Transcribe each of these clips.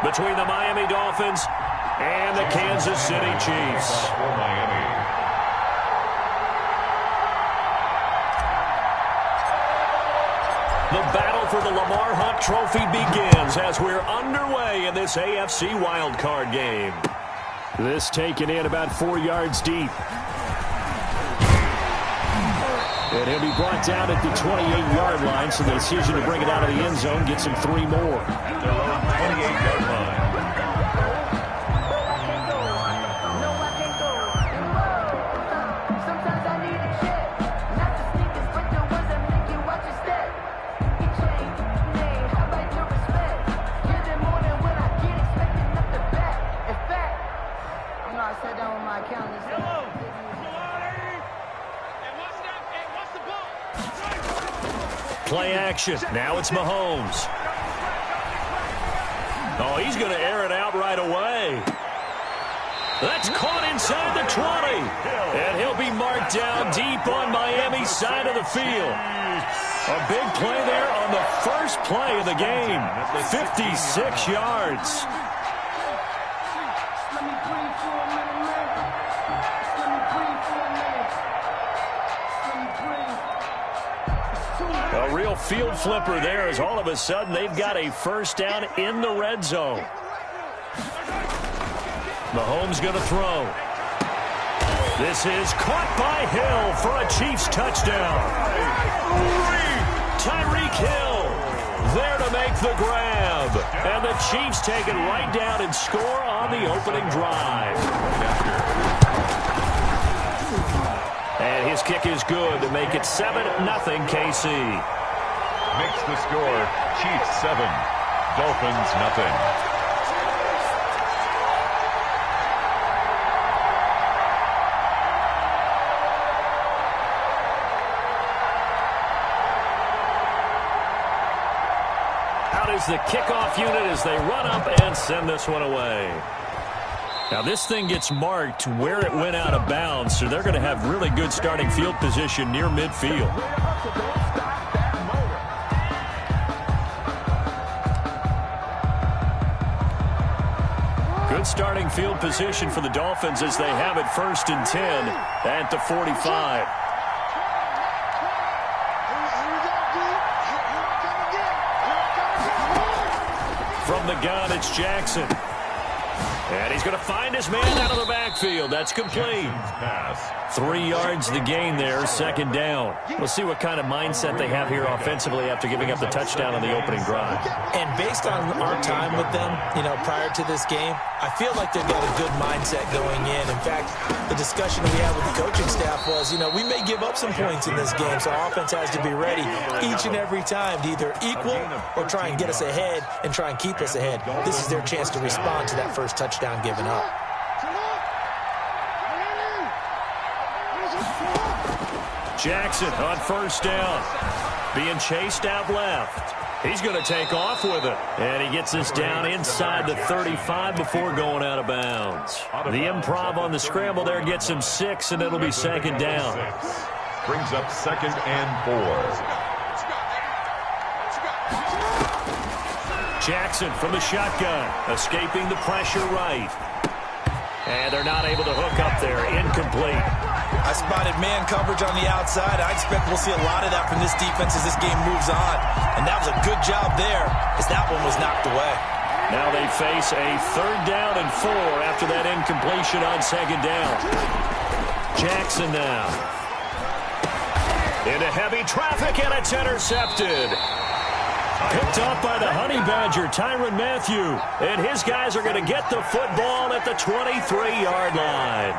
between the Miami Dolphins and the Kansas City Chiefs. For Miami. The battle for the Lamar Hunt Trophy begins as we're underway in this AFC wildcard game. This taken in about 4 yards deep. And he'll be brought down at the 28-yard line, so the decision to bring it out of the end zone gets him 3 more. At their own 28-yard line. Play action. Now it's Mahomes. Oh, he's going to air it out right away. That's caught inside the 20. And he'll be marked down deep on Miami's side of the field. A big play there on the first play of the game. 56 yards. A real field flipper there as all of a sudden they've got a first down in the red zone. Mahomes going to throw. This is caught by Hill for a Chiefs touchdown. Tyreek Hill there to make the grab. And the Chiefs take it right down and score on the opening drive. And his kick is good to make it 7-0 KC. Makes the score Chiefs 7, Dolphins nothing. Out is the kickoff unit as they run up and send this one away. Now this thing gets marked where it went out of bounds, so they're going to have really good starting field position near midfield. Good starting field position for the Dolphins as they have it 1st and 10 at the 45. From the gun, it's Jackson. And he's going to find his man out of the backfield. That's complete. 3 yards the gain there, 2nd down. We'll see what kind of mindset they have here offensively after giving up the touchdown on the opening drive. And based on our time with them, prior to this game, I feel like they've got a good mindset going in. In fact, the discussion we had with the coaching staff was, we may give up some points in this game, so our offense has to be ready each and every time to either equal or try and get us ahead and try and keep us ahead. This is their chance to respond to that first touchdown given up. Jackson on 1st down. Being chased out left. He's going to take off with it. And he gets this down inside the 35 before going out of bounds. The improv on the scramble there gets him 6, and it'll be 2nd down. Brings up 2nd and 4. Jackson from the shotgun. Escaping the pressure right. And they're not able to hook up there. Incomplete. I spotted man coverage on the outside. I expect we'll see a lot of that from this defense as this game moves on. And that was a good job there as that one was knocked away. Now they face a 3rd down and 4 after that incompletion on 2nd down. Jackson now. Into heavy traffic, and it's intercepted. Picked up by the Honey Badger, Tyrann Mathieu. And his guys are going to get the football at the 23-yard line.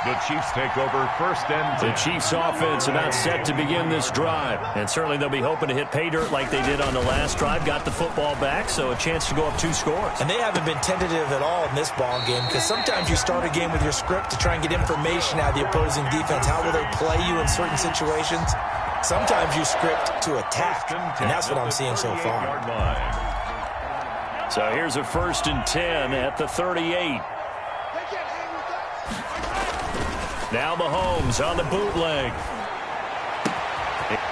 The Chiefs take over 1st and 10. The Chiefs offense about set to begin this drive. And certainly they'll be hoping to hit pay dirt like they did on the last drive. Got the football back, so a chance to go up 2 scores. And they haven't been tentative at all in this ball game because sometimes you start a game with your script to try and get information out of the opposing defense. How will they play you in certain situations? Sometimes you script to attack, and that's what I'm seeing so far. So here's a 1st and 10 at the 38. Now Mahomes on the bootleg.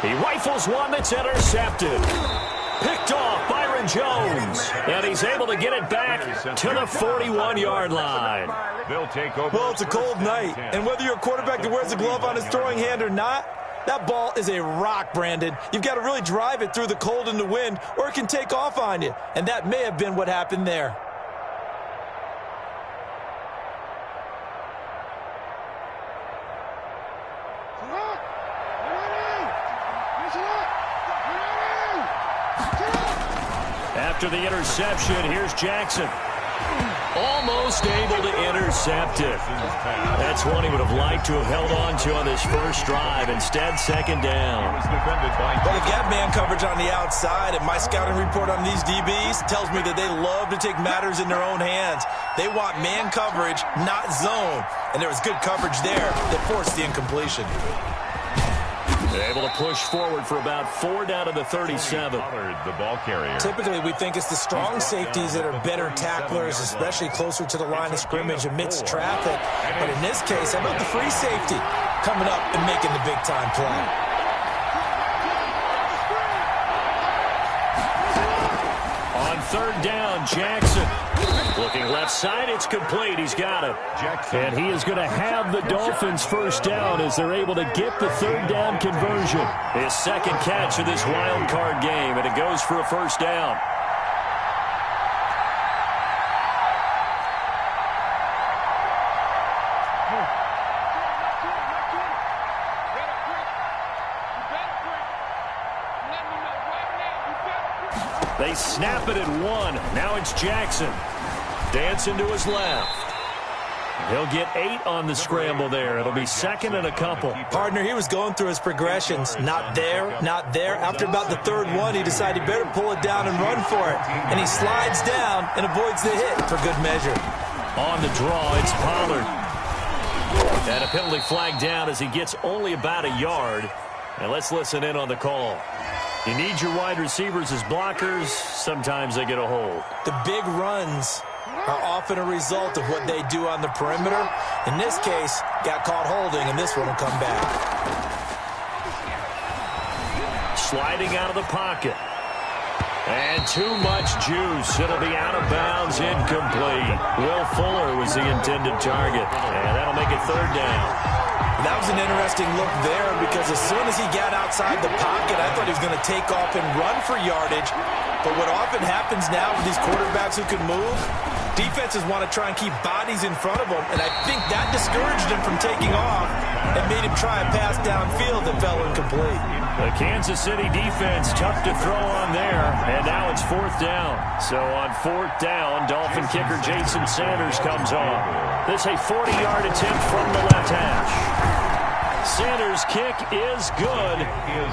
He rifles one that's intercepted. Picked off by Byron Jones. And he's able to get it back to the 41-yard line. They'll take over. Well, it's a cold night, and whether you're a quarterback that wears a glove on his throwing hand or not, that ball is a rock, Brandon. You've got to really drive it through the cold and the wind, or it can take off on you. And that may have been what happened there. After the interception, here's Jackson. Almost able to intercept it. That's one he would have liked to have held on to on this first drive. Instead, second down. Well, they've got man coverage on the outside, and my scouting report on these DBs tells me that they love to take matters in their own hands. They want man coverage, not zone. And there was good coverage there that forced the incompletion. They're able to push forward for about 4 down to the 37. The ball carrier. Typically, we think it's the strong safeties that are better tacklers, especially closer to the line of scrimmage amidst traffic. But in this case, how about the free safety coming up and making the big-time play? On third down, Jackson. Looking left side, it's complete. He's got it. And he is going to have the Dolphins first down as they're able to get the third down conversion. His second catch of this wild card game, and it goes for a first down. They snap it at 1. Now it's Jackson. Dancing to his left. He'll get 8 on the scramble there. It'll be second and a couple. Partner, he was going through his progressions. Not there, not there. After about the third one, he decided he better pull it down and run for it. And he slides down and avoids the hit for good measure. On the draw, it's Pollard. And a penalty flag down as he gets only about a yard. And let's listen in on the call. You need your wide receivers as blockers. Sometimes they get a hold. The big runs are often a result of what they do on the perimeter. In this case, got caught holding, and this one will come back. Sliding out of the pocket. And too much juice. It'll be out of bounds, incomplete. Will Fuller was the intended target. And that'll make it third down. That was an interesting look there because as soon as he got outside the pocket, I thought he was going to take off and run for yardage. But what often happens now with these quarterbacks who can move, defenses want to try and keep bodies in front of them, and I think that discouraged him from taking off and made him try a pass downfield that fell incomplete. The Kansas City defense tough to throw on there, and now it's fourth down. So on fourth down, Dolphin kicker Jason Sanders comes on. This a 40-yard attempt from the left hash. Sanders' kick is good,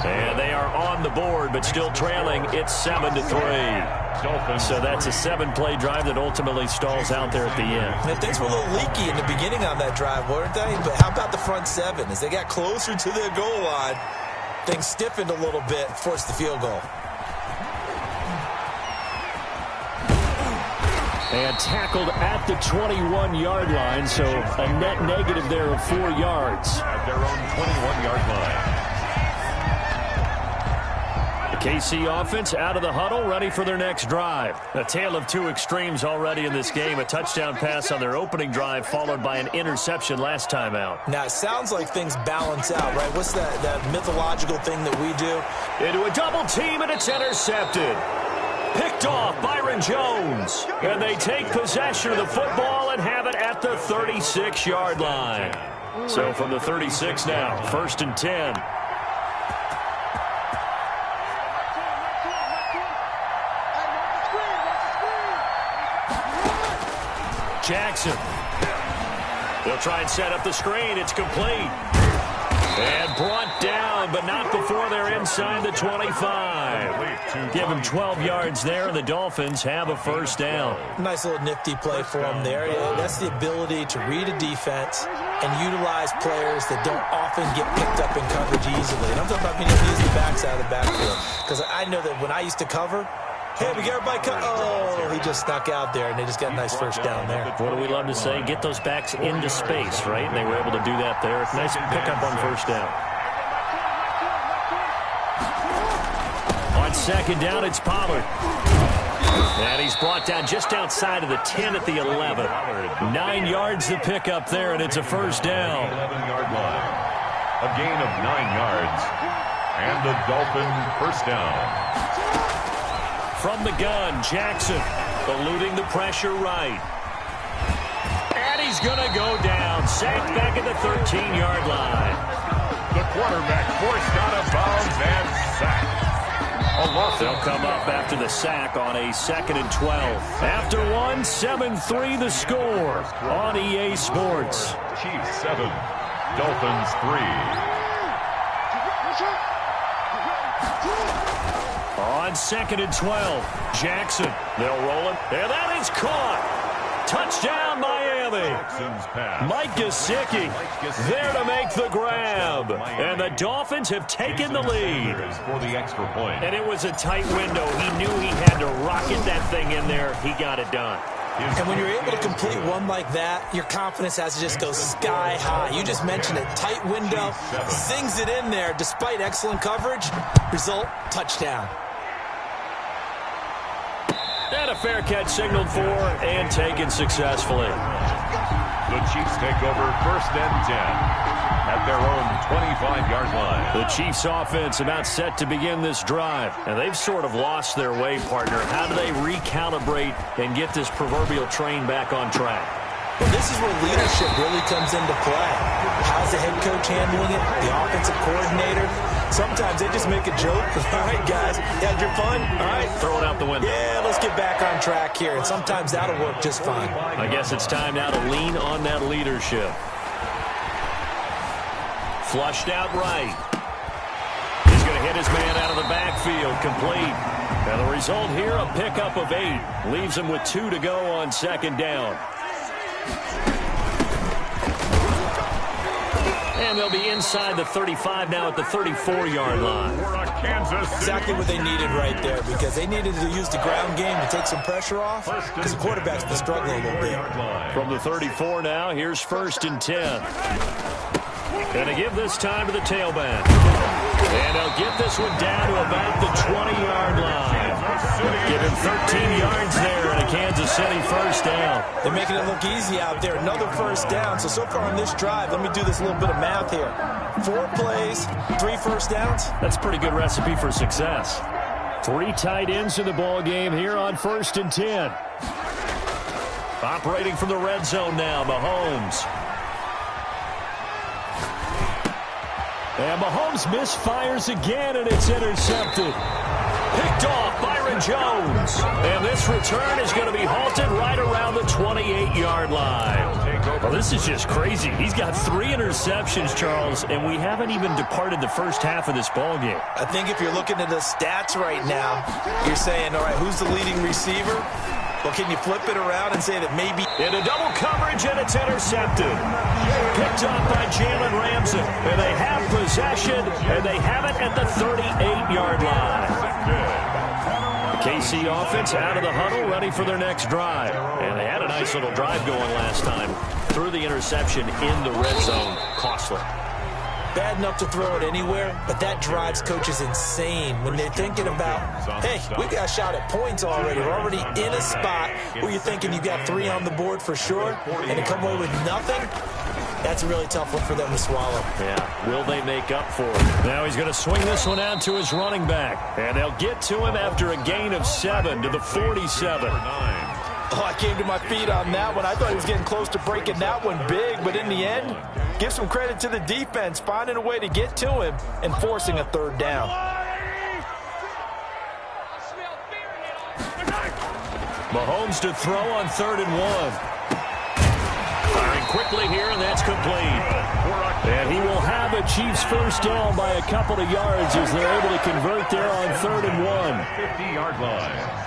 and they are on the board, but still trailing. It's 7-3. So that's a 7-play drive that ultimately stalls out there at the end. And things were a little leaky in the beginning on that drive, weren't they? But how about the front seven? As they got closer to their goal line, things stiffened a little bit, forced the field goal. And tackled at the 21-yard line, so a net negative there of 4 yards. At their own 21-yard line. The KC offense out of the huddle, ready for their next drive. A tale of two extremes already in this game. A touchdown pass on their opening drive, followed by an interception last time out. Now, it sounds like things balance out, right? What's that mythological thing that we do? Into a double team, and it's intercepted. Picked off Byron Jones. And they take possession of the football and have it at the 36-yard line. So from the 36 now, 1st and 10. Jackson. They'll try and set up the screen. It's complete. And brought down, but not before they're inside the 25. Give them 12 yards there, and the Dolphins have a first down. Nice little nifty play for them there. That's the ability to read a defense and utilize players that don't often get picked up in coverage easily. And I'm talking about being able to use the backside of the backfield. Because I know that when I used to cover, hey, we got everybody cut. Oh, he just snuck out there, and they just got a nice first down there. What do we love to say? Get those backs into space, right? And they were able to do that there. Nice pickup on first down. On second down, it's Pollard. And he's brought down just outside of the 10 at the 11. 9 yards to pick up there, and it's a first down. 11-yard line. A gain of 9 yards. And the Dolphin first down. From the gun, Jackson eluding the pressure right. And he's going to go down. Sacked back at the 13-yard line. The quarterback forced out of bounds and sacked. They'll come up after the sack on a 2nd and 12. After one, 7-3 the score on EA Sports. Chiefs 7, Dolphins 3. On 2nd and 12, Jackson. They'll roll it. And that is caught. Touchdown, Miami. Mike Gesicki there to make the grab. And the Dolphins have taken the lead. For the extra point. And it was a tight window. He knew he had to rocket that thing in there. He got it done. And when you're able to complete one like that, your confidence has to just go sky high. You just mentioned it. Tight window, zings it in there despite excellent coverage. Result, touchdown. And a fair catch signaled for and taken successfully. The Chiefs take over 1st and 10 at their own 25-yard line. The Chiefs offense about set to begin this drive. And they've sort of lost their way, partner. How do they recalibrate and get this proverbial train back on track? Well, this is where leadership really comes into play. How's the head coach handling it? The offensive coordinator? Sometimes they just make a joke. All right, guys, you had your fun? All right. Throw it out the window. Yeah, let's get back on track here. And sometimes that'll work just fine. I guess it's time now to lean on that leadership. Flushed out right. He's going to hit his man out of the backfield, complete. And the result here, a pickup of 8. Leaves him with 2 to go on 2nd down. And they'll be inside the 35 now at the 34-yard line. Exactly what they needed right there, because they needed to use the ground game to take some pressure off, because the quarterback's been struggling a little bit. From the 34 now, here's 1st and 10. And they give this time to the tailback. And they'll get this one down to about the 20-yard line. Give him 13 yards there and a Kansas City first down. They're making it look easy out there. Another first down. So far on this drive, let me do this little bit of math here. 4 plays, 3 first downs. That's a pretty good recipe for success. 3 tight ends in the ball game here on 1st and 10. Operating from the red zone now, Mahomes. And Mahomes misfires again, and it's intercepted. Picked off Byron Jones. And this return is going to be halted right around the 28-yard line. Well, this is just crazy. He's got 3 interceptions, Charles, and we haven't even departed the first half of this ballgame. I think if you're looking at the stats right now, you're saying, all right, who's the leading receiver? Well, can you flip it around and say that maybe... In a double coverage, and it's intercepted. Picked up by Jalen Ramsey. And they have possession, and they have it at the 38-yard line. KC offense out of the huddle, ready for their next drive. And they had a nice little drive going last time. Threw the interception in the red zone. Costly. Bad enough to throw it anywhere, but that drives coaches insane when they're thinking about, hey, we got a shot at points already. We're already in a spot where you're thinking you got 3 on the board for sure, and to come away with nothing, that's a really tough one for them to swallow. Yeah, will they make up for it? Now he's going to swing this one out to his running back, and they'll get to him after a gain of 7 to the 47. Oh, I came to my feet on that one. I thought he was getting close to breaking that one big, but in the end, give some credit to the defense, finding a way to get to him and forcing a 3rd down. Mahomes to throw on 3rd and 1. Firing quickly here, and that's complete. And he will have a Chiefs first down by a couple of yards as they're able to convert there on 3rd and 1. 50-yard line.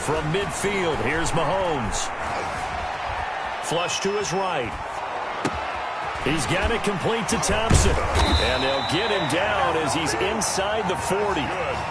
From midfield, here's Mahomes. Flush to his right. He's got it complete to Thompson. And they'll get him down as he's inside the 40.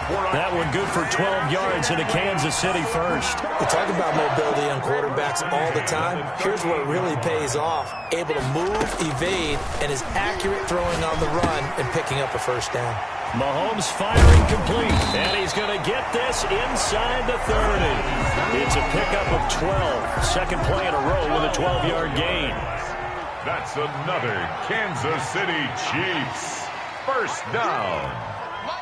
That one good for 12 yards into Kansas City first. We talk about mobility on quarterbacks all the time. Here's what really pays off. Able to move, evade, and is accurate throwing on the run and picking up a first down. Mahomes firing complete, and he's going to get this inside the 30. It's a pickup of 12. Second play in a row with a 12-yard gain. That's another Kansas City Chiefs first down.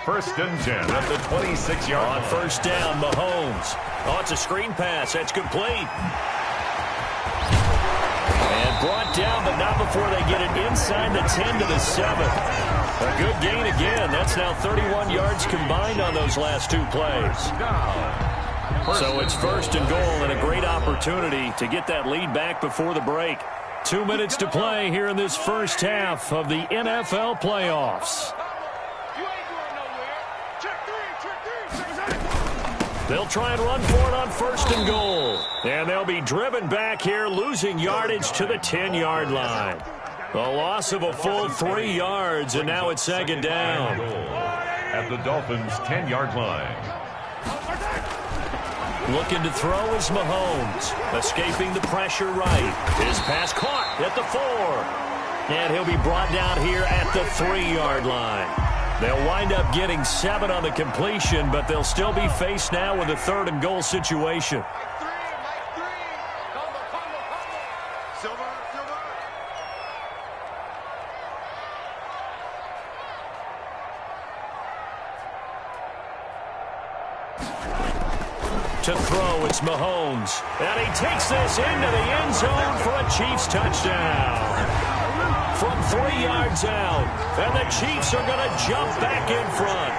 First and 10 at the 26-yard line. On first down, Mahomes. Oh, it's a screen pass. That's complete. And brought down, but not before they get it inside the 10 to the 7. A good gain again. That's now 31 yards combined on those last two plays. So it's first and goal and a great opportunity to get that lead back before the break. 2 minutes to play here in this first half of the NFL playoffs. They'll try and run for it on first and goal. And they'll be driven back here, losing yardage to the 10-yard line. A loss of a full 3 yards, and now it's second down. At the Dolphins' 10-yard line. Looking to throw is Mahomes. Escaping the pressure right. His pass caught at the 4. And he'll be brought down here at the 3-yard line. They'll wind up getting 7 on the completion, but they'll still be faced now with a third and goal situation. To throw, it's Mahomes. And he takes this into the end zone for a Chiefs touchdown. From 3 yards out. And the Chiefs are going to jump back in front.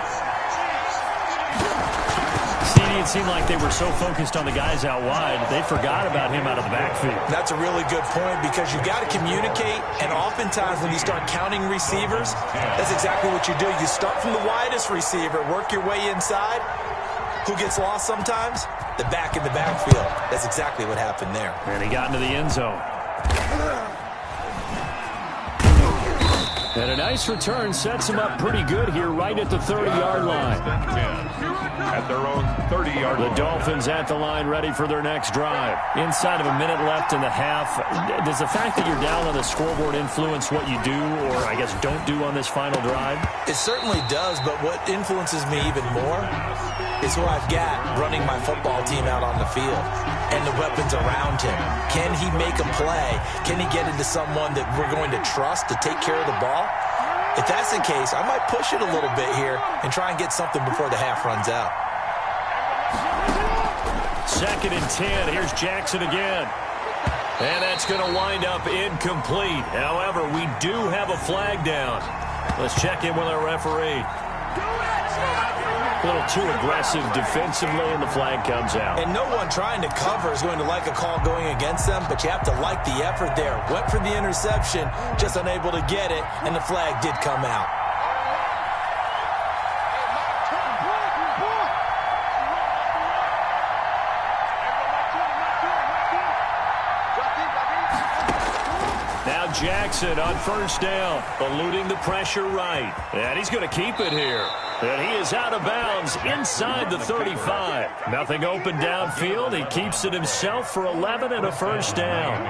CD, it seemed like they were so focused on the guys out wide, they forgot about him out of the backfield. That's a really good point because you've got to communicate, and oftentimes when you start counting receivers, that's exactly what you do. You start from the widest receiver, work your way inside. Who gets lost sometimes? The back in the backfield. That's exactly what happened there. And he got into the end zone. And a nice return sets him up pretty good here right at the 30-yard line. At their own 30-yard line. The Dolphins at the line ready for their next drive. Inside of a minute left in the half, does the fact that you're down on the scoreboard influence what you do or, I guess, don't do on this final drive? It certainly does, but what influences me even more is who I've got running my football team out on the field and the weapons around him. Can he make a play? Can he get into someone that we're going to trust to take care of the ball? If that's the case, I might push it a little bit here and try and get something before the half runs out. Second and 10. Here's Jackson again. And that's going to wind up incomplete. However, we do have a flag down. Let's check in with our referee. A little too aggressive defensively, and the flag comes out. And no one trying to cover is going to like a call going against them, but you have to like the effort there. Went for the interception, just unable to get it, and the flag did come out. Now Jackson on first down, eluding the pressure right. And he's going to keep it here. And he is out of bounds inside the 35. Nothing open downfield. He keeps it himself for 11 and a first down.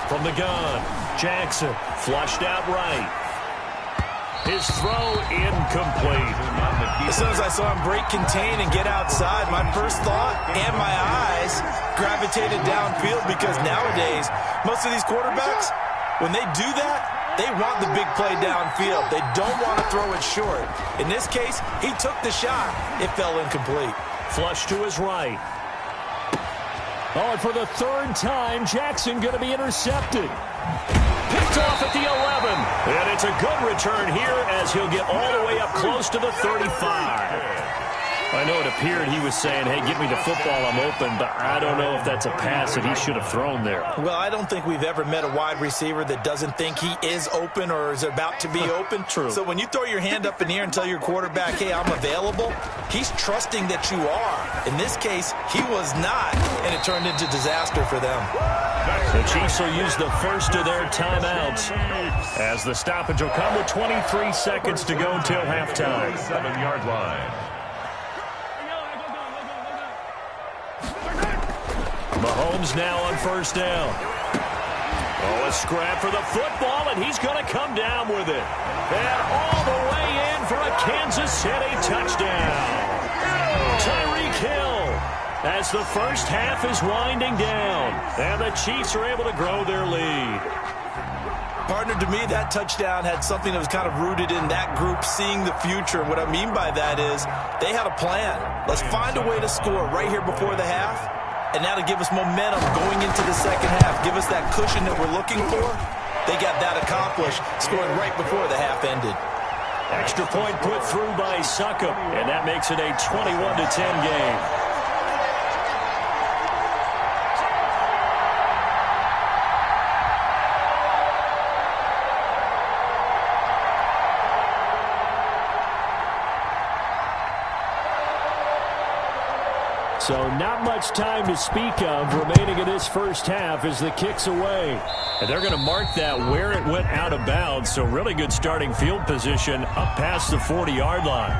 From the gun, Jackson flushed out right. His throw incomplete. As soon as I saw him break contain and get outside, my first thought and my eyes gravitated downfield because nowadays, most of these quarterbacks, when they do that, they want the big play downfield. They don't want to throw it short. In this case, he took the shot. It fell incomplete. Flush to his right. Oh, and for the third time, Jackson going to be intercepted. Picked off at the 11. And it's a good return here as he'll get all the way up close to the 35. I know it appeared he was saying, hey, give me the football, I'm open, but I don't know if that's a pass that he should have thrown there. Well, I don't think we've ever met a wide receiver that doesn't think he is open or is about to be open. True. So when you throw your hand up in the air and tell your quarterback, hey, I'm available, he's trusting that you are. In this case, he was not, and it turned into disaster for them. The Chiefs will use the first of their timeouts as the stoppage will come with 23 seconds to go until halftime. 7-yard line. Mahomes now on first down. Oh, a scrap for the football, and he's going to come down with it. And all the way in for a Kansas City touchdown. Tyreek Hill as the first half is winding down, and the Chiefs are able to grow their lead. Partner, to me, that touchdown had something that was kind of rooted in that group seeing the future. What I mean by that is they had a plan. Let's find a way to score right here before the half, and that'll give us momentum going into the second half, give us that cushion that we're looking for. They got that accomplished, scoring right before the half ended. Extra point put through by Succop, and that makes it a 21-10 game. So not much time to speak of remaining in this first half as the kick's away. And they're going to mark that where it went out of bounds. So really good starting field position up past the 40-yard line.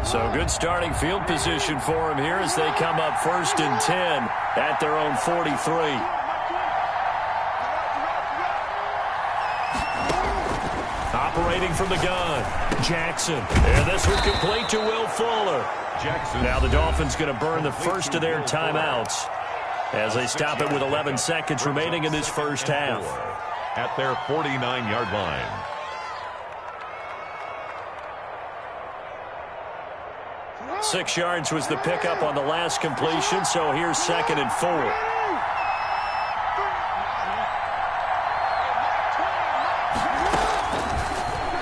So good starting field position for him here as they come up 1st and 10 at their own 43. Operating from the gun, Jackson. And this one complete to Will Fuller. Jackson. Now the Dolphins going to burn the first of their timeouts as they stop it with 11 seconds remaining in this first half. At their 49-yard line. Six yards was the pickup on the last completion, so here's 2nd and 4.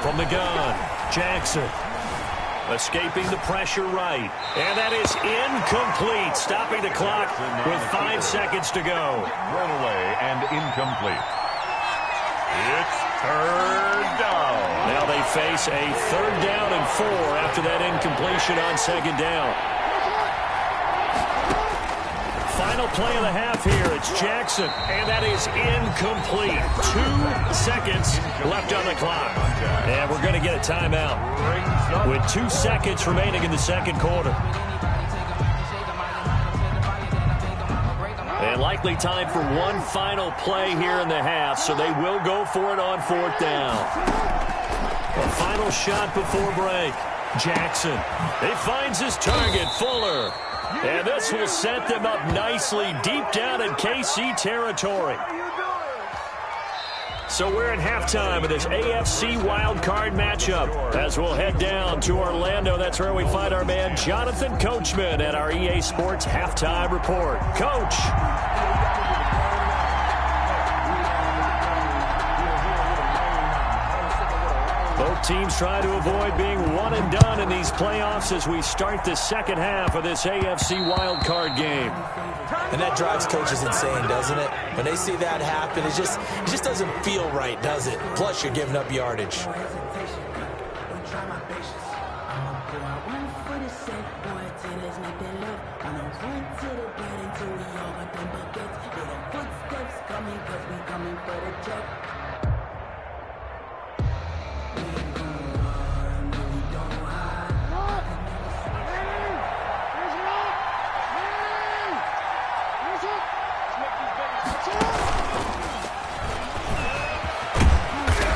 From the gun, Jackson. Escaping the pressure right. And that is incomplete. Stopping the clock with 5 seconds to go. Thrown away and incomplete. It's 3rd down. Now they face a 3rd down and 4 after that incompletion on 2nd down. Final play of the half here. It's Jackson, and that is incomplete. 2 seconds left on the clock. And we're going to get a timeout with 2 seconds remaining in the second quarter. And likely time for one final play here in the half, so they will go for it on 4th down. A final shot before break. Jackson. He finds his target, Fuller. And this will set them up nicely deep down in KC territory. So we're at halftime of this AFC wildcard matchup as we'll head down to Orlando. That's where we find our man Jonathan Coachman at our EA Sports Halftime Report. Coach. Both teams try to avoid being one and done in these playoffs as we start the second half of this AFC wildcard game. And that drives coaches insane, doesn't it? When they see that happen, it just doesn't feel right, does it? Plus, you're giving up yardage.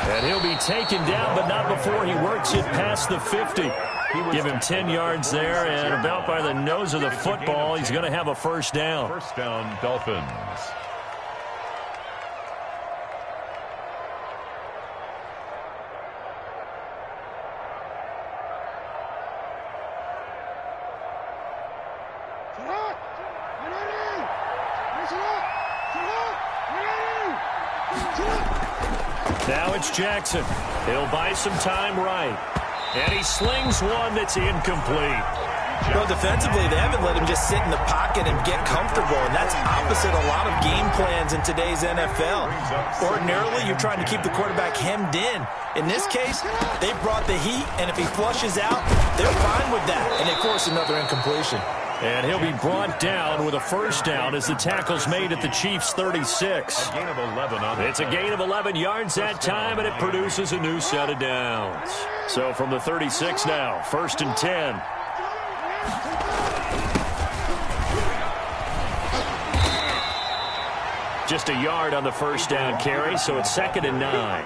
And he'll be taken down, but not before he works it past the 50. Give him 10 yards there, and about by the nose of the football, he's going to have a first down. First down, Dolphins. Now it's Jackson. He'll buy some time right. And he slings one that's incomplete. Well, defensively, they haven't let him just sit in the pocket and get comfortable, and that's opposite a lot of game plans in today's NFL. Ordinarily, you're trying to keep the quarterback hemmed in. In this case, they brought the heat, and if he flushes out, they're fine with that, and they force another incompletion. And he'll be brought down with a first down as the tackle's made at the Chiefs' 36. A gain of 11 It's a gain of 11 yards that time, and it produces a new set of downs. So from the 36 now, 1st and 10. Just a yard on the first down carry, so it's 2nd and 9.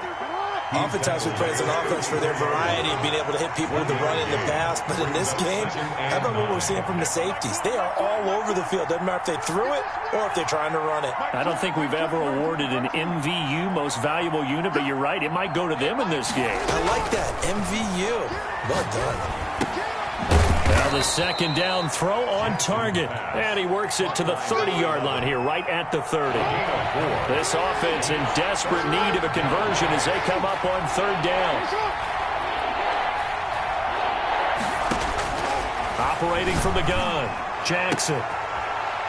Oftentimes we praise an offense for their variety of being able to hit people with the run in the pass, but in this game, how about what we're seeing from the safeties? They are all over the field. Doesn't matter if they threw it or if they're trying to run it. I don't think we've ever awarded an MVU, most valuable unit, but you're right, it might go to them in this game. I like that, MVU. Well done. Now the 2nd down throw on target. And he works it to the 30-yard line here, right at the 30. This offense in desperate need of a conversion as they come up on 3rd down. Operating from the gun, Jackson.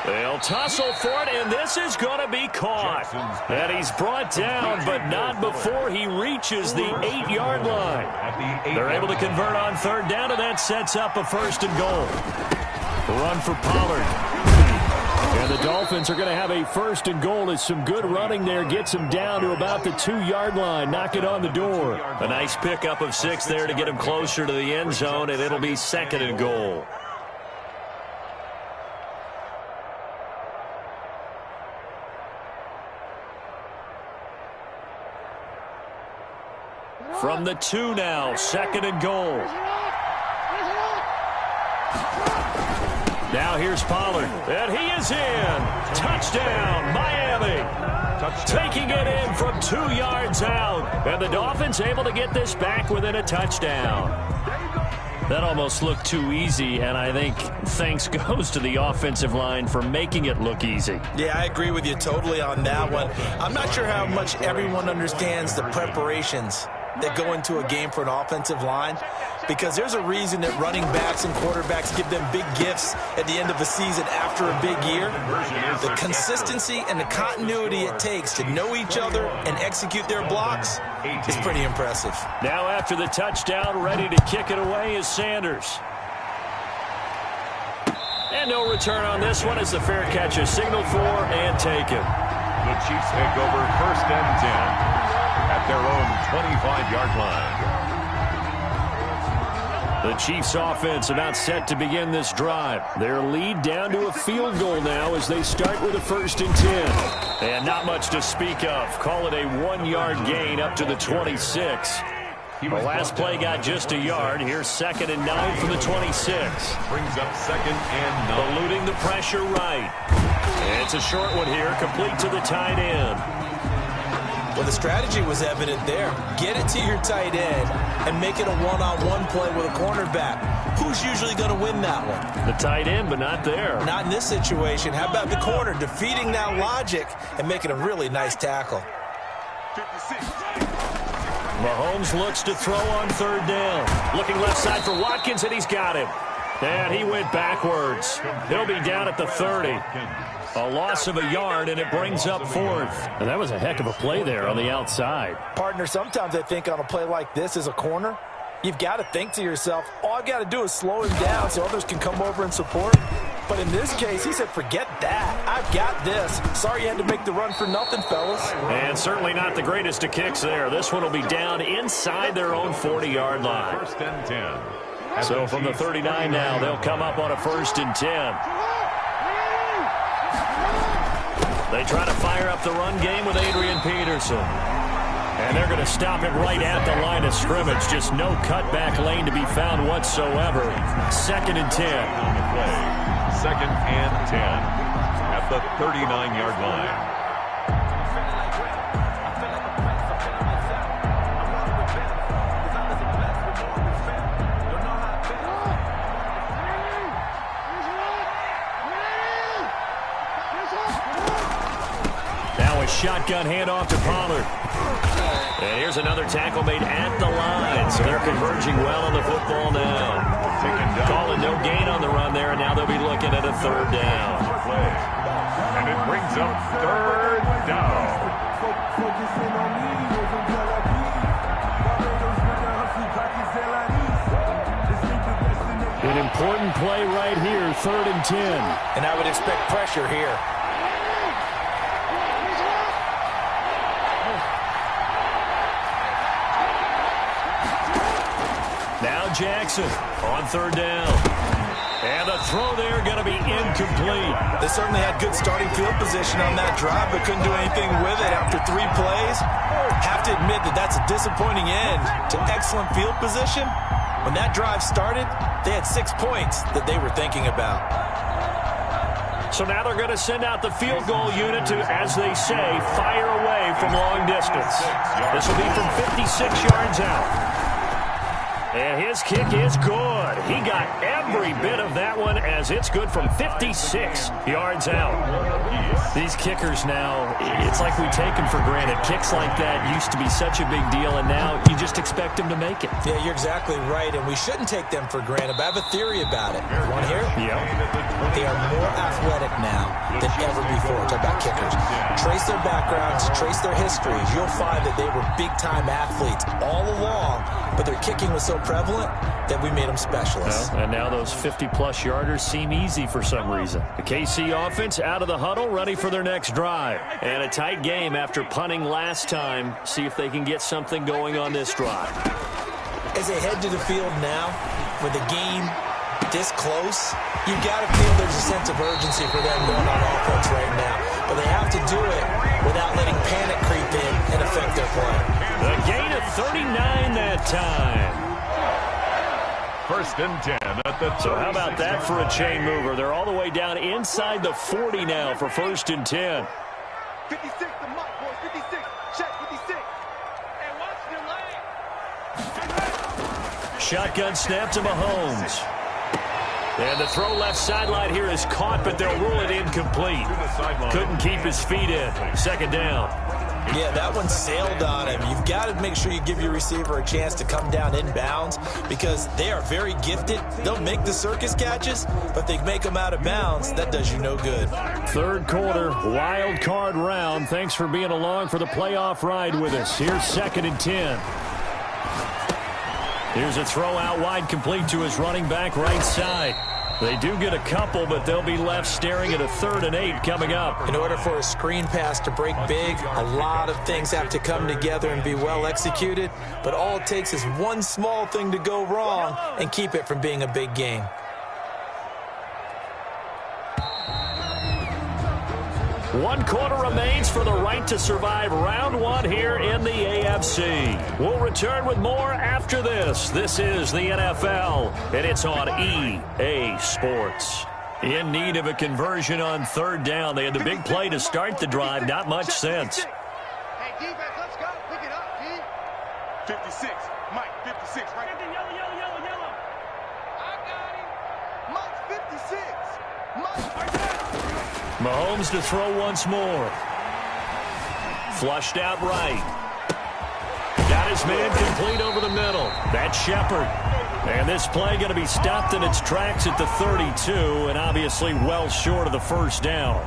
They'll tussle for it, and this is going to be caught. And he's brought down, but not before he reaches the 8-yard line. They're able to convert on 3rd down, and that sets up a 1st and goal. Run for Pollard. And the Dolphins are going to have a 1st and goal as some good running there gets him down to about the 2-yard line. Knock it on the door. A nice pickup of 6 there to get him closer to the end zone, and it'll be 2nd and goal. From the 2 now, 2nd and goal. Now here's Pollard, and he is in. Touchdown, Miami. Taking it in from 2 yards out. And the Dolphins able to get this back within a touchdown. That almost looked too easy, and I think thanks goes to the offensive line for making it look easy. Yeah, I agree with you totally on that one. I'm not sure how much everyone understands the preparations that go into a game for an offensive line, because there's a reason that running backs and quarterbacks give them big gifts at the end of the season after a big year. The consistency and the continuity it takes to know each other and execute their blocks is pretty impressive. Now after the touchdown, ready to kick it away is Sanders. And no return on this one as the fair catch is signaled for and taken. The Chiefs take over 1st and 10. At their own 25-yard line. The Chiefs offense about set to begin this drive. Their lead down to a field goal now as they start with a 1st and 10. And not much to speak of. Call it a 1-yard gain up to the 26. The last play got just a yard. Here's 2nd and 9 from the 26. Brings up 2nd and 9. Eluding the pressure right. And it's a short one here, complete to the tight end. Well, the strategy was evident there. Get it to your tight end and make it a one-on-one play with a cornerback. Who's usually going to win that one? The tight end, but not there. Not in this situation. How about the corner defeating that logic and making a really nice tackle? Mahomes looks to throw on 3rd down. Looking left side for Watkins, and he's got him. And he went backwards. He'll be down at the 30. A loss of a yard, and it brings up 4th. And that was a heck of a play there on the outside. Partner, sometimes I think on a play like this as a corner, you've got to think to yourself, all I've got to do is slow him down so others can come over and support. But in this case, he said, forget that. I've got this. Sorry you had to make the run for nothing, fellas. And certainly not the greatest of kicks there. This one will be down inside their own 40-yard line. 1st and 10. So from the 39 now, they'll come up on a 1st and 10. They try to fire up the run game with Adrian Peterson. And they're going to stop it right at the line of scrimmage. Just no cutback lane to be found whatsoever. 2nd and 10. 2nd and 10 at the 39-yard line. shotgun handoff to Pollard. And here's another tackle made at the line. So they're converging well on the football now. Calling no gain on the run there, and now they'll be looking at a third down. And it brings up third down. An important play right here, 3rd and 10. And I would expect pressure here. Now Jackson on 3rd down. And the throw there going to be incomplete. They certainly had good starting field position on that drive, but couldn't do anything with it after 3 plays. Have to admit that that's a disappointing end to excellent field position. When that drive started, they had 6 points that they were thinking about. So now they're going to send out the field goal unit to, as they say, fire away from long distance. This will be from 56 yards out. And his kick is good. He got every bit of that one as it's good from 56 yards out. These kickers now, it's like we take them for granted. Kicks like that used to be such a big deal, and now you just expect them to make it. Yeah, you're exactly right, and we shouldn't take them for granted. But I have a theory about it. You want to hear it? Yeah. They are more athletic now than ever before. Talk about kickers. Trace their backgrounds, trace their histories. You'll find that they were big-time athletes all along, but their kicking was so prevalent that we made them specialists. Well, and now those 50-plus yarders seem easy for some reason. The KC offense out of the huddle, ready for their next drive. And a tight game after punting last time. See if they can get something going on this drive. As they head to the field now, with the game this close, you've got to feel there's a sense of urgency for them going on offense right now. But they have to do it without letting panic creep in and affect their play. The gain of 39 that time. 1st and 10 at the 36. So how about that for a chain mover? They're all the way down inside the 40 now for 1st and 10. 56, the mark, boys. 56. Check 56. And watch your lane. Shotgun snap to Mahomes. And the throw left sideline here is caught, but they'll rule it incomplete. Couldn't keep his feet in. 2nd down. Yeah, that one sailed on him. You've got to make sure you give your receiver a chance to come down inbounds because they are very gifted. They'll make the circus catches, but they make them out of bounds. That does you no good. 3rd quarter, wild card round. Thanks for being along for the playoff ride with us. Here's 2nd and 10. Here's a throw out wide, complete to his running back right side. They do get a couple, but they'll be left staring at a 3rd and 8 coming up. In order for a screen pass to break big, a lot of things have to come together and be well executed. But all it takes is one small thing to go wrong and keep it from being a big game. One quarter remains for the right to survive round 1 here in the AFC. We'll return with more after this. This is the NFL, and it's on EA Sports. In need of a conversion on 3rd down. They had the big play to start the drive. Not much sense. Hey, defense, let's go. Pick it up, D. 56. Mike, 56. Right. Yellow. I got him. Mike's 56. Mike, right there. Mahomes to throw once more. Flushed out right. Got his man complete over the middle. That's Shepard. And this play going to be stopped in its tracks at the 32, and obviously well short of the 1st down.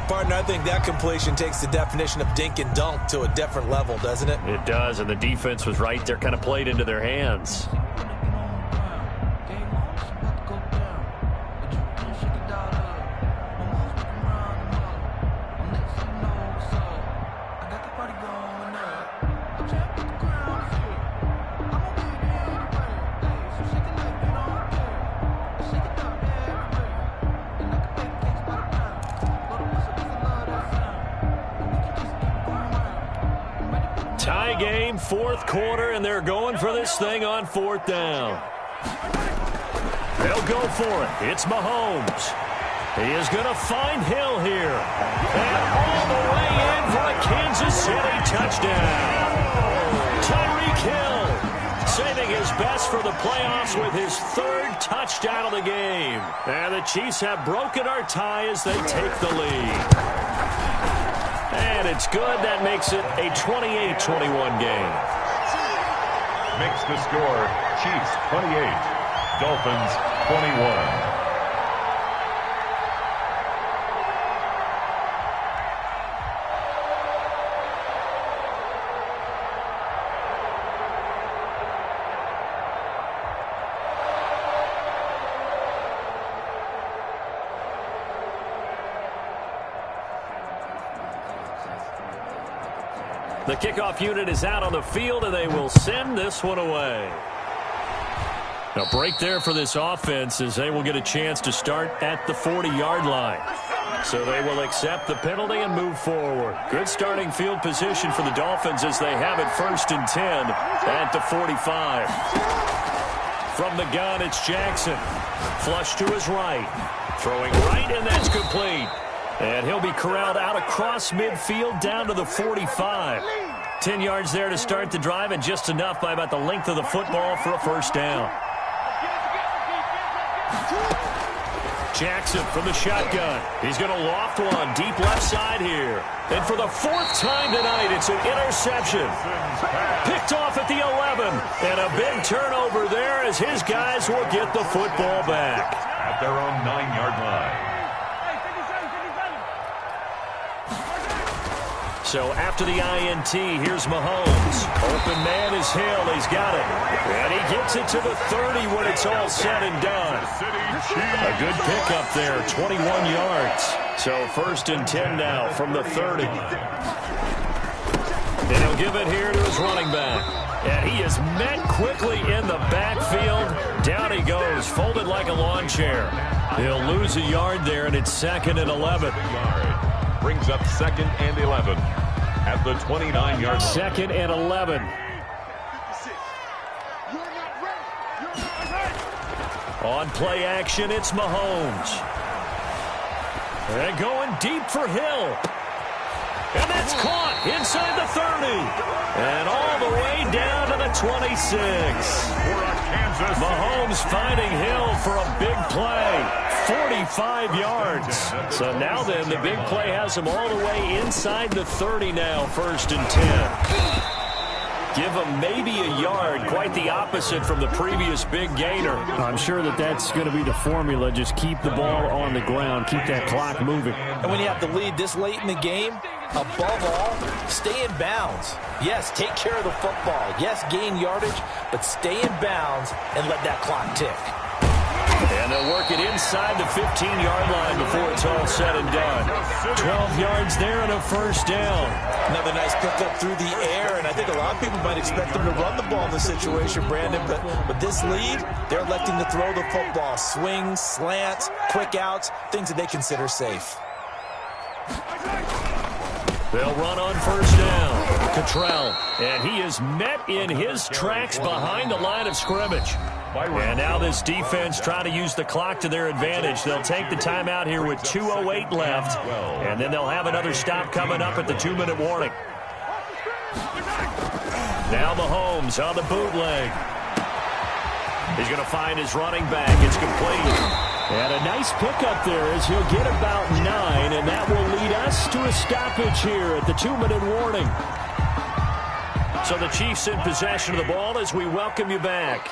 Partner, I think that completion takes the definition of dink and dunk to a different level, doesn't it? It does, and the defense was right there, kind of played into their hands. Tie game, 4th quarter, and they're going for this thing on 4th down. They'll go for it. It's Mahomes. He is going to find Hill here. And all the way in for a Kansas City touchdown. Tyreek Hill saving his best for the playoffs with his 3rd touchdown of the game. And the Chiefs have broken our tie as they take the lead. And it's good. That makes it a 28-21 game. Makes the score Chiefs 28, Dolphins 21. The kickoff unit is out on the field, and they will send this one away. A break there for this offense as they will get a chance to start at the 40-yard line. So they will accept the penalty and move forward. Good starting field position for the Dolphins as they have it 1st and 10 at the 45. From the gun, it's Jackson. Flush to his right. Throwing right, and that's complete. And he'll be corralled out across midfield down to the 45. 10 yards there to start the drive, and just enough by about the length of the football for a first down. Jackson from the shotgun. He's going to loft one deep left side here. And for the 4th time tonight, it's an interception. Picked off at the 11. And a big turnover there as his guys will get the football back. At their own 9-yard line. So after the INT, here's Mahomes. Open man is Hill. He's got it. And he gets it to the 30 when it's all said and done. A good pickup there, 21 yards. So 1st and 10 now from the 30. And he'll give it here to his running back. And he is met quickly in the backfield. Down he goes, folded like a lawn chair. He'll lose a yard there, and it's 2nd and 11. Brings up 2nd and 11 at the 29-yard line. 2nd and 11. On play action, it's Mahomes. And going deep for Hill. And that's caught inside the 30. And all the way down to the 26. Mahomes finding Hill for a big play. 45 yards. So now then, the big play has him all the way inside the 30 now, 1st and 10. Give him maybe a yard, quite the opposite from the previous big gainer. I'm sure that's going to be the formula. Just keep the ball on the ground, keep that clock moving. And when you have the lead this late in the game, above all, stay in bounds. Yes, take care of the football. Yes, gain yardage, but stay in bounds and let that clock tick. And they'll work it inside the 15-yard line before it's all said and done. 12 yards there and a 1st down. Another nice pickup through the air, and I think a lot of people might expect them to run the ball in this situation, Brandon, but with this lead, they're electing to throw the football. Swings, slants, quick outs, things that they consider safe. They'll run on 1st down. Cottrell, and he is met in his tracks behind the line of scrimmage. And now this defense trying to use the clock to their advantage. They'll take the timeout here with 2:08 left, and then they'll have another stop coming up at the 2-minute warning. Now Mahomes on the bootleg. He's going to find his running back. It's complete. And a nice pickup there as he'll get about 9, and that will lead us to a stoppage here at the 2-minute warning. So the Chiefs in possession of the ball as we welcome you back.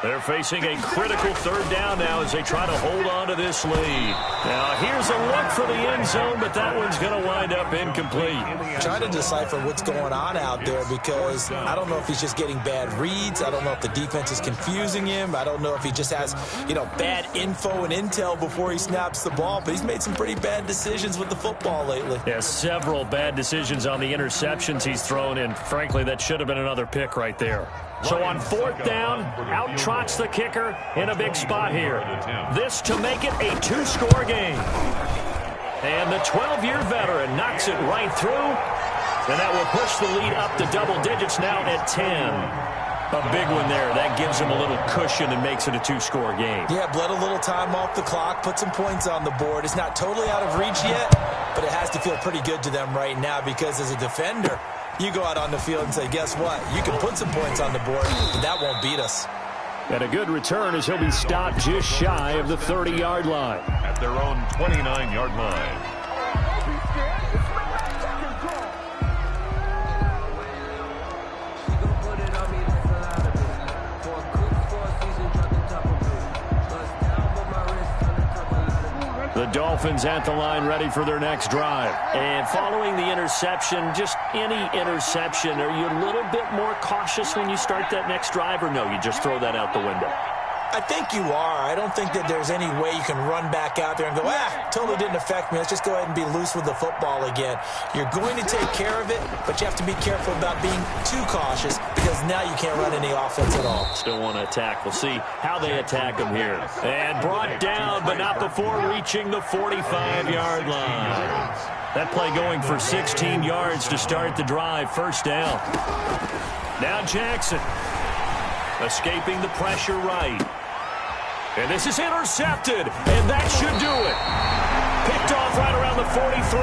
They're facing a critical 3rd down now as they try to hold on to this lead. Now, here's a look for the end zone, but that one's going to wind up incomplete. Trying to decipher what's going on out there because I don't know if he's just getting bad reads. I don't know if the defense is confusing him. I don't know if he just has, bad info and intel before he snaps the ball. But he's made some pretty bad decisions with the football lately. Yeah, several bad decisions on the interceptions he's thrown, and frankly, that should have been another pick right there. So on 4th down, out trots the kicker in a big spot here. This to make it a 2-score game. And the 12-year veteran knocks it right through. And that will push the lead up to double digits now at 10. A big one there. That gives him a little cushion and makes it a 2-score game. Yeah, bled a little time off the clock, put some points on the board. It's not totally out of reach yet, but it has to feel pretty good to them right now because as a defender, you go out on the field and say, guess what? You can put some points on the board, but that won't beat us. And a good return as he'll be stopped just shy of the 30-yard line. At their own 29-yard line. The Dolphins at the line ready for their next drive. And following the interception, just any interception, are you a little bit more cautious when you start that next drive, or no, you just throw that out the window? I think you are. I don't think that there's any way you can run back out there and go, totally didn't affect me. Let's just go ahead and be loose with the football again. You're going to take care of it, but you have to be careful about being too cautious because now you can't run any offense at all. Still want to attack. We'll see how they attack him here. And brought down, but not before reaching the 45-yard line. That play going for 16 yards to start the drive. First down. Now Jackson. Escaping the pressure right. And this is intercepted, and that should do it. Picked off right around the 43.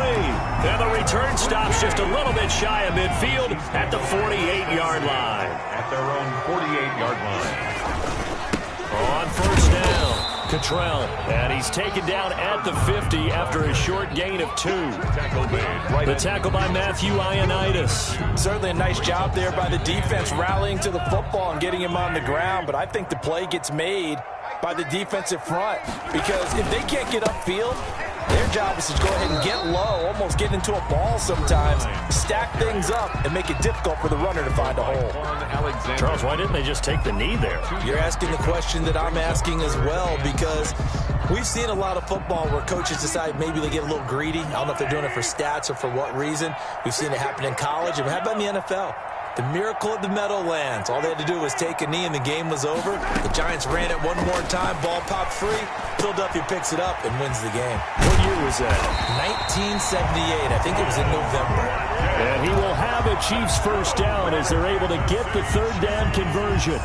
And the return stops just a little bit shy of midfield at the 48-yard line. At their own 48-yard line. On first down, Cottrell. And he's taken down at the 50 after a short gain of 2. The tackle by Matthew Ioannidis. Certainly a nice job there by the defense rallying to the football and getting him on the ground. But I think the play gets made by the defensive front because if they can't get upfield, their job is to go ahead and get low, almost get into a ball sometimes, stack things up, and make it difficult for the runner to find a hole. Charles, why didn't they just take the knee there? You're asking the question that I'm asking as well because we've seen a lot of football where coaches decide maybe they get a little greedy. I don't know if they're doing it for stats or for what reason. We've seen it happen in college, and how about in the NFL? The miracle of the Meadowlands. All they had to do was take a knee and the game was over. The Giants ran it one more time. Ball popped free. Philadelphia picks it up and wins the game. What year was that? 1978. I think it was in November. And he will have a Chiefs first down as they're able to get the third down conversion.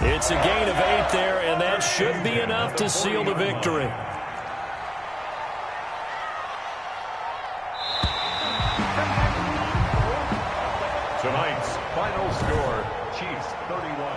It's a gain of 8 there, and that should be enough to seal the victory. Tonight's final score, Chiefs 31.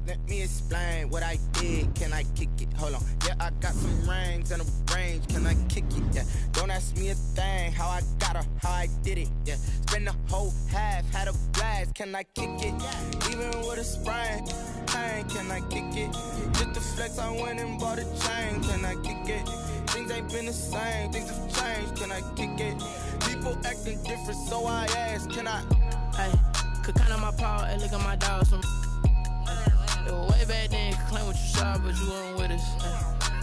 Let me explain what I did. Can I kick it? Hold on. Yeah, I got some rings and a range. Can I kick it? Yeah. Don't ask me a thing. How I got her, how I did it. Yeah. Spend the whole half, had a blast. Can I kick it? Even with a sprain, pain. Can I kick it? Just to flex, I went and bought a chain. Can I kick it? Things ain't been the same. Things have changed. Can I kick it? People acting different, so I ask. Can I? Hey, could count on my power and look at my dogs from. It was way back then, claim what you saw, but you weren't with us.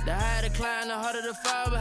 The higher the climb, the harder the fall, but